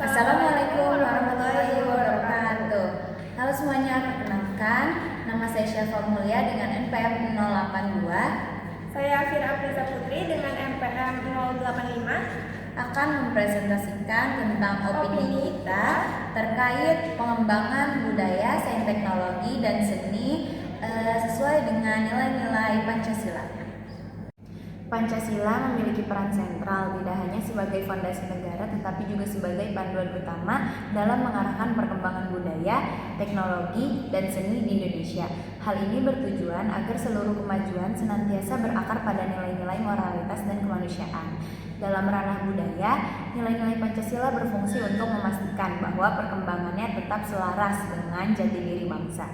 Assalamualaikum warahmatullahi wabarakatuh. Halo semuanya, perkenalkan nama saya Syafa Mulia dengan NPM 082. Saya Fira Apriza Putri dengan NPM 085 akan mempresentasikan tentang opini kita terkait pengembangan budaya, sains teknologi, dan seni sesuai dengan nilai-nilai Pancasila. Pancasila memiliki peran sentral tidak hanya sebagai fondasi negara tetapi juga sebagai panduan utama dalam mengarahkan perkembangan budaya, teknologi, dan seni di Indonesia. Hal ini bertujuan agar seluruh kemajuan senantiasa berakar pada nilai-nilai moralitas dan kemanusiaan. Dalam ranah budaya, nilai-nilai Pancasila berfungsi untuk memastikan bahwa perkembangannya tetap selaras dengan jati diri bangsa.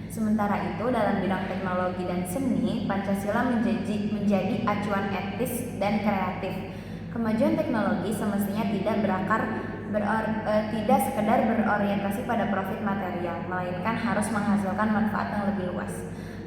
Sementara itu, dalam bidang teknologi dan seni, Pancasila menjadi acuan etis dan kreatif. Kemajuan teknologi semestinya tidak tidak sekedar berorientasi pada profit material, melainkan harus menghasilkan manfaat yang lebih luas.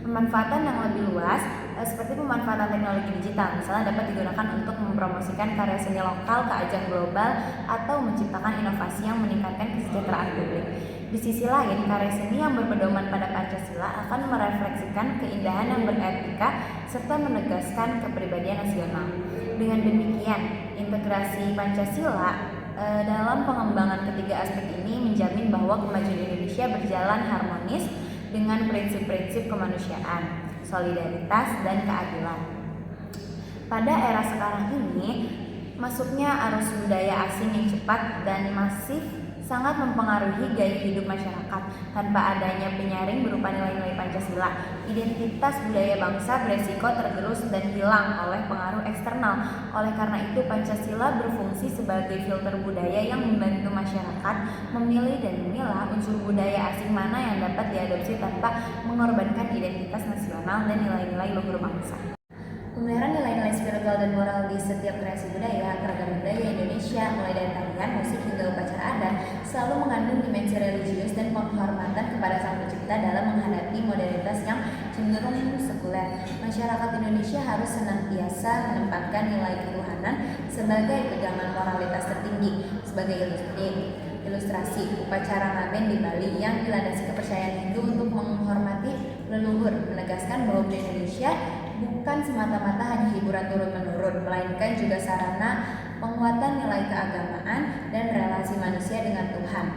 Pemanfaatan yang lebih luas seperti pemanfaatan teknologi digital, misalnya dapat digunakan untuk mempromosikan karya seni lokal ke ajang global atau menciptakan inovasi yang meningkatkan kesejahteraan publik. Di sisi lain, karya seni yang berpedoman pada Pancasila akan merefleksikan keindahan yang beretika serta menegaskan kepribadian nasional. Dengan demikian, integrasi Pancasila dalam pengembangan ketiga aspek ini menjamin bahwa kemajuan Indonesia berjalan harmonis dengan prinsip-prinsip kemanusiaan, solidaritas, dan keadilan. Pada era sekarang ini, masuknya arus budaya asing yang cepat dan masif sangat mempengaruhi gaya hidup masyarakat. Tanpa adanya penyaring berupa nilai-nilai Pancasila, identitas budaya bangsa beresiko tergerus dan hilang oleh pengaruh eksternal. Oleh karena itu, Pancasila berfungsi sebagai filter budaya yang membantu masyarakat memilih dan memilah unsur budaya asing mana yang dapat diadopsi tanpa mengorbankan identitas nasional dan nilai-nilai luhur bangsa. Pemeliharaan nilai-nilai spiritual dan moral di setiap kreasi budaya, keragaman budaya Indonesia, mulai dari tarian, musik hingga upacara adat, selalu mengandung dimensi religius dan penghormatan kepada Sang Pencipta dalam menghadapi modernitas yang cenderung sekuler. Masyarakat Indonesia harus senantiasa menempatkan nilai ketuhanan sebagai pegangan moralitas tertinggi. Sebagai ilustrasi, upacara Ngaben di Bali yang dilandasi kepercayaan Hindu untuk menghormati leluhur, menegaskan bahwa budaya Indonesia bukan semata-mata hanya hiburan turun-menurun, melainkan juga sarana penguatan nilai keagamaan dan relasi manusia dengan Tuhan.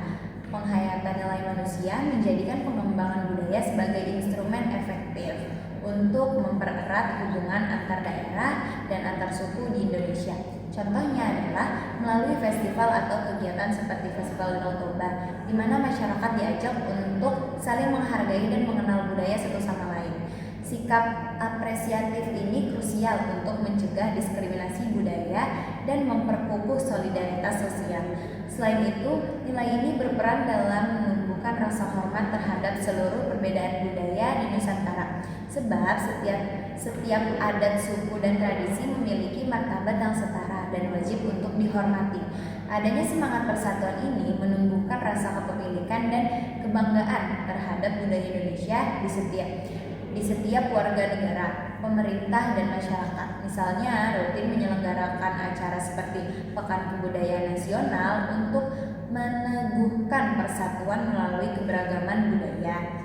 Penghayatan nilai manusia menjadikan pengembangan budaya sebagai instrumen efektif untuk mempererat hubungan antar daerah dan antar suku di Indonesia. Contohnya adalah melalui festival atau kegiatan seperti Festival Danau Toba, di mana masyarakat diajak untuk saling menghargai dan mengenal budaya satu sama lain. Sikap apresiatif ini krusial untuk mencegah diskriminasi budaya dan memperkukuh solidaritas sosial. Selain itu, nilai ini berperan dalam menumbuhkan rasa hormat terhadap seluruh perbedaan budaya di Nusantara. Sebab setiap adat, suku, dan tradisi memiliki martabat yang setara dan wajib untuk dihormati. Adanya semangat persatuan ini menumbuhkan rasa kepemilikan dan kebanggaan terhadap budaya Indonesia di setiap warga negara, pemerintah, dan masyarakat. Misalnya, rutin menyelenggarakan acara seperti Pekan Kebudayaan Nasional untuk meneguhkan persatuan melalui keberagaman budaya.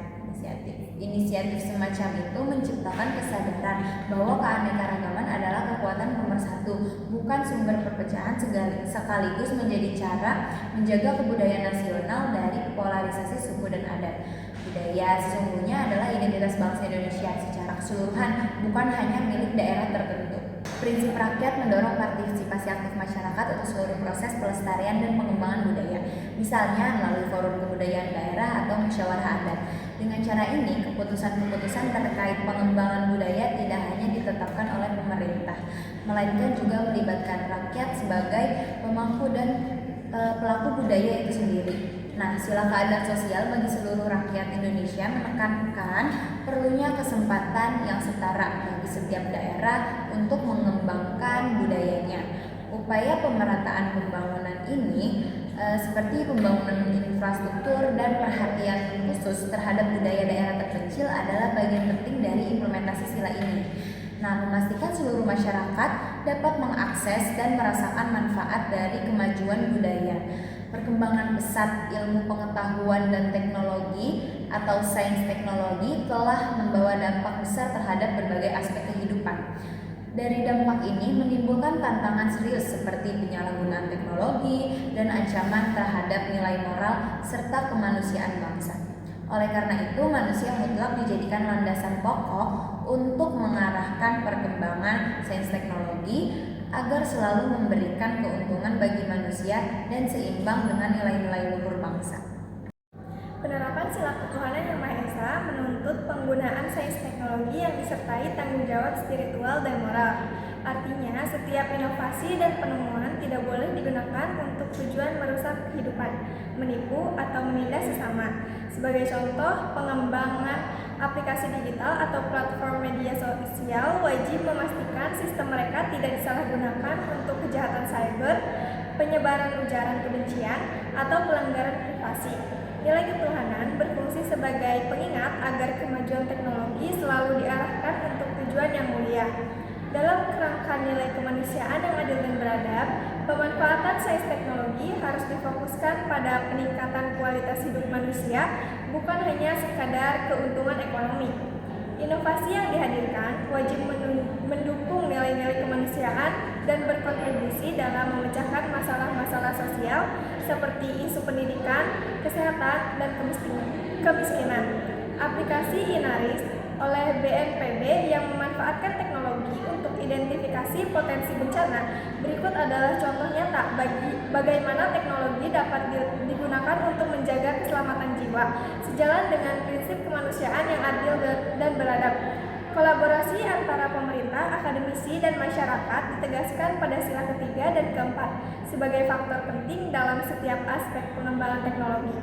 Inisiatif semacam itu menciptakan kesadaran bahwa keanekaragaman adalah kekuatan pemersatu, bukan sumber perpecahan, sekaligus menjadi cara menjaga kebudayaan nasional dari polarisasi suku dan adat. Budaya sesungguhnya adalah identitas bangsa Indonesia secara keseluruhan, bukan hanya milik daerah tertentu. Prinsip rakyat mendorong partisipasi aktif masyarakat untuk seluruh proses pelestarian dan pengembangan budaya, misalnya melalui forum kebudayaan daerah atau musyawarah adat. Dengan cara ini, keputusan-keputusan terkait pengembangan budaya tidak hanya ditetapkan oleh pemerintah, melainkan juga melibatkan rakyat sebagai pemangku dan pelaku budaya itu sendiri. Nah, sila keadilan sosial bagi seluruh rakyat Indonesia menekankan perlunya kesempatan yang setara bagi setiap daerah untuk mengembangkan budayanya. Upaya pemerataan pembangunan ini seperti pembangunan infrastruktur dan perhatian khusus terhadap budaya daerah terpencil adalah bagian penting dari implementasi sila ini. Nah, memastikan seluruh masyarakat dapat mengakses dan merasakan manfaat dari kemajuan budaya. Perkembangan perkembangan pesat ilmu pengetahuan dan teknologi atau sains teknologi telah membawa dampak besar terhadap berbagai aspek kehidupan. Dari dampak ini menimbulkan tantangan serius seperti penyalahgunaan teknologi dan ancaman terhadap nilai moral serta kemanusiaan bangsa. Oleh karena itu, manusia mutlak dijadikan landasan pokok untuk mengarahkan perkembangan sains teknologi agar selalu memberikan keuntungan bagi manusia dan seimbang dengan nilai-nilai luhur bangsa. Penerapan sila ketuhanan yang Maha Esa menuntut penggunaan sains teknologi yang disertai tanggung jawab spiritual dan moral. Artinya, setiap inovasi dan penemuan tidak boleh digunakan untuk tujuan merusak kehidupan, menipu, atau menindas sesama. Sebagai contoh, pengembangan aplikasi digital atau platform media sosial wajib memastikan sistem mereka tidak disalahgunakan untuk kejahatan cyber, penyebaran ujaran kebencian, atau pelanggaran privasi. Nilai ketuhanan berfungsi sebagai pengingat agar kemajuan teknologi selalu diarahkan untuk tujuan yang mulia. Dalam kerangka nilai kemanusiaan yang adil dan beradab, pemanfaatan sains teknologi harus difokuskan pada peningkatan kualitas hidup manusia, bukan hanya sekadar keuntungan ekonomi. Inovasi yang dihadirkan wajib mendukung nilai-nilai kemanusiaan dan berkontribusi dalam memecahkan masalah-masalah sosial seperti isu pendidikan, kesehatan, dan kemiskinan. Aplikasi Inaris oleh BNPB yang memanfaatkan teknologi untuk identifikasi potensi bencana. Berikut adalah contoh nyata bagaimana teknologi dapat digunakan untuk menjaga keselamatan jiwa, sejalan dengan prinsip kemanusiaan yang adil dan beradab. Kolaborasi antara pemerintah, akademisi, dan masyarakat ditegaskan pada sila ketiga dan keempat sebagai faktor penting dalam setiap aspek pengembangan teknologi.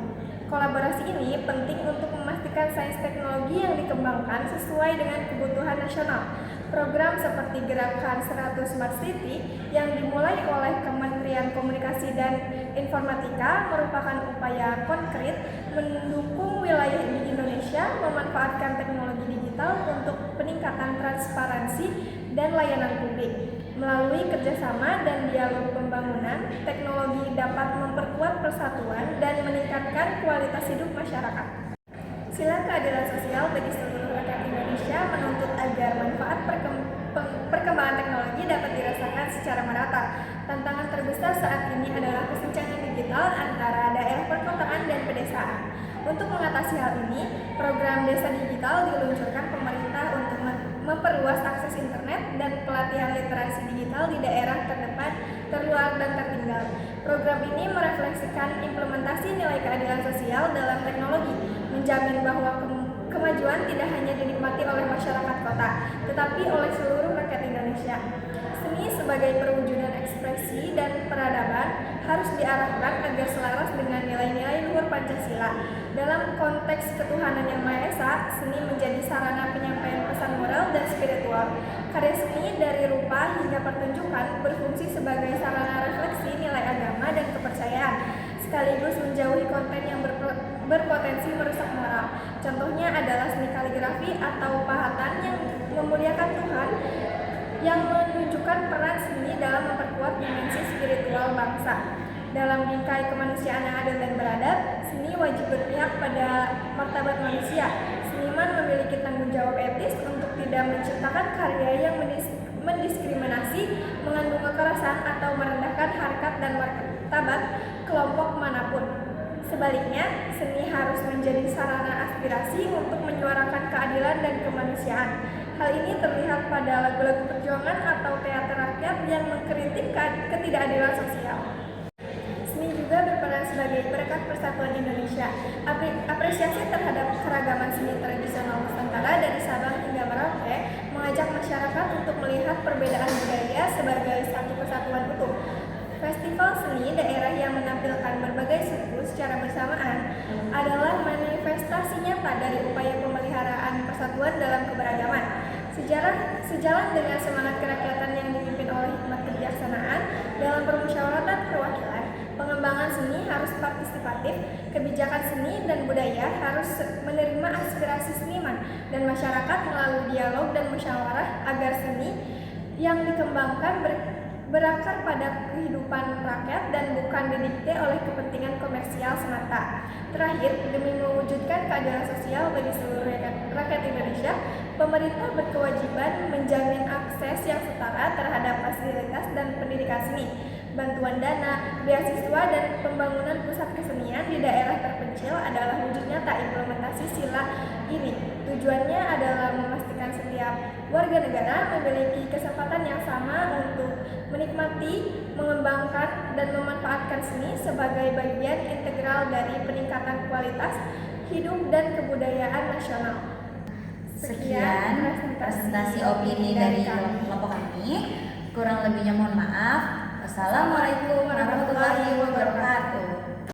Kolaborasi ini penting untuk memastikan sains teknologi yang dikembangkan sesuai dengan kebutuhan nasional. Program seperti Gerakan 100 Smart City yang dimulai oleh Kementerian Komunikasi dan Informatika merupakan upaya konkret mendukung wilayah di Indonesia memanfaatkan teknologi digital untuk peningkatan transparansi dan layanan publik. Melalui kerjasama dan dialog pembangunan, teknologi dapat memperkuat persatuan dan meningkatkan kualitas hidup masyarakat. Sila keadilan sosial bagi seluruh rakyat Indonesia menuntut agar manfaat perkembangan teknologi dapat dirasakan secara merata. Tantangan terbesar saat ini adalah kesenjangan digital antara daerah perkotaan dan pedesaan. Untuk mengatasi hal ini, program Desa Digital diluncurkan pemerintah untuk memperluas akses internet dan pelatihan literasi digital di daerah terdepan, terluar, dan tertinggal. Program ini merefleksikan implementasi nilai keadilan sosial dalam teknologi, menjamin bahwa kemajuan tidak hanya dinikmati oleh masyarakat kota, tetapi oleh seluruh rakyat Indonesia. Seni sebagai perwujudan ekspresi dan peradaban harus diarahkan agar selaras dengan nilai-nilai luhur Pancasila. Dalam konteks ketuhanan yang Maha Esa, seni menjadi sarana penyampaian pesan moral dan spiritual. Karya seni dari rupa hingga pertunjukan berfungsi sebagai sarana refleksi nilai agama dan kepercayaan, sekaligus menjauhi konten yang berpotensi merusak moral. Contohnya adalah seni kaligrafi atau pahatan yang memuliakan Tuhan, yang menunjukkan peran seni dalam memperkuat dimensi spiritual bangsa. Dalam bingkai kemanusiaan yang adil dan beradab, seni wajib berpihak pada martabat manusia. Seniman memiliki tanggung jawab etis untuk tidak menciptakan karya yang mendiskriminasi, mengandung kekerasan, atau merendahkan harkat dan martabat kelompok manapun. Sebaliknya, seni harus menjadi sarana aspirasi untuk menyuarakan keadilan dan kemanusiaan. Hal ini terlihat pada lagu-lagu perjuangan atau teater rakyat yang mengkritik ketidakadilan sosial. Seni juga berperan sebagai perekat persatuan Indonesia. Apresiasi terhadap keragaman seni tradisional Nusantara dari Sabang hingga Merauke mengajak masyarakat untuk melihat perbedaan budaya sebagai satu kesatuan utuh. Festival seni daerah yang menampilkan berbagai suku secara bersamaan adalah manifestasi nyata dari upaya pemeliharaan persatuan dalam keberagaman. Sejalan dengan semangat kerakyatan yang dipimpin oleh hikmat kebijaksanaan dalam permusyawaratan perwakilan, pengembangan seni harus partisipatif, kebijakan seni dan budaya harus menerima aspirasi seniman dan masyarakat melalui dialog dan musyawarah agar seni yang dikembangkan berakar pada kehidupan rakyat dan bukan didikte oleh kepentingan komersial semata. Terakhir, demi mewujudkan keadilan sosial bagi seluruh rakyat Indonesia, pemerintah berkewajiban menjamin akses yang setara terhadap fasilitas dan pendidikan seni, bantuan dana, beasiswa, dan pembangunan pusat kesenian di daerah terpencil adalah wujud nyata implementasi sila ini. Tujuannya adalah memastikan setiap warga negara memiliki kesempatan yang sama untuk menikmati, mengembangkan, dan memanfaatkan seni sebagai bagian integral dari peningkatan kualitas hidup dan kebudayaan nasional. Sekian presentasi opini dari kelompok kami. Kurang lebihnya mohon maaf. Wassalamualaikum warahmatullahi wabarakatuh.